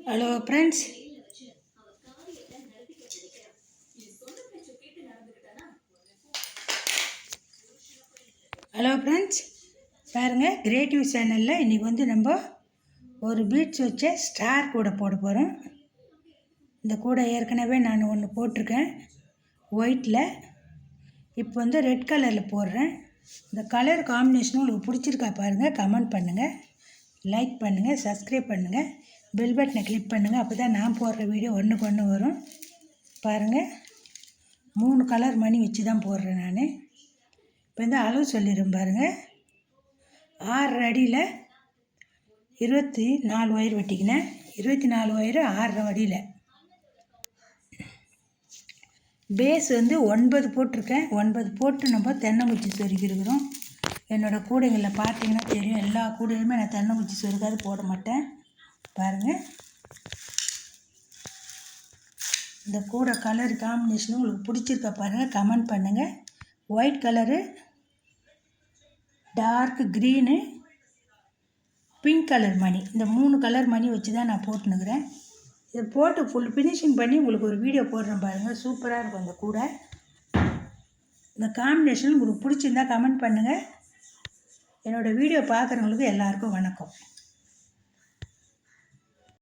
Hello friends, பாருங்கள், creative சேனலில் இன்றைக்கி நம்ம ஒரு பீட்ஸ் வச்ச ஸ்டார் கூடை போட போகிறோம். இந்த கூடை ஏற்கனவே நான் ஒன்று போட்டிருக்கேன் ஒயிட்டில். இப்போ ரெட் கலரில் போடுறேன். இந்த கலர் காம்பினேஷனும் உங்களுக்கு பிடிச்சிருக்கா பாருங்கள், கமெண்ட் பண்ணுங்கள், லைக் பண்ணுங்கள், சப்ஸ்கிரைப் பண்ணுங்கள், பெல் பட்டனை கிளிக் பண்ணுங்கள். அப்போ தான் நான் போடுற வீடியோ ஒன்றுக்கு ஒன்று வரும். பாருங்கள், 3 கலர் மணி வச்சு தான் போடுறேன் நான். இப்போ அளவு சொல்லிடுறேன் பாருங்கள். 6 அடியில் 24 ஒயர் வெட்டிக்கினேன். 24 ஒயரு 6 அடியில். பேஸ் 9 போட்டிருக்கேன். 9 போட்டு நம்ம தென்னங்குச்சி சொருகிருக்கிறோம். என்னோடய கூடைகளில் பார்த்தீங்கன்னா தெரியும், எல்லா கூடையிலுமே நான் தென்னங்குச்சி சொருகாது போட மாட்டேன். பாருங்கள், இந்த கூடை கலர் காம்பினேஷனும் உங்களுக்கு பிடிச்சிருக்க பாருங்கள், கமெண்ட் பண்ணுங்கள். White colour, dark green, pink colour மணி, இந்த 3 கலர் மணி வச்சு தான் நான் போட்டுனுக்கிறேன். இதை போட்டு ஃபுல் ஃபினிஷிங் பண்ணி உங்களுக்கு ஒரு வீடியோ போடுறேன் பாருங்கள். சூப்பராக இருக்கும் அந்த கூடை. இந்த காம்பினேஷன் உங்களுக்கு பிடிச்சிருந்தா கமெண்ட் பண்ணுங்கள். என்னோடய வீடியோ பார்க்குறவங்களுக்கு எல்லாருக்கும் வணக்கம்.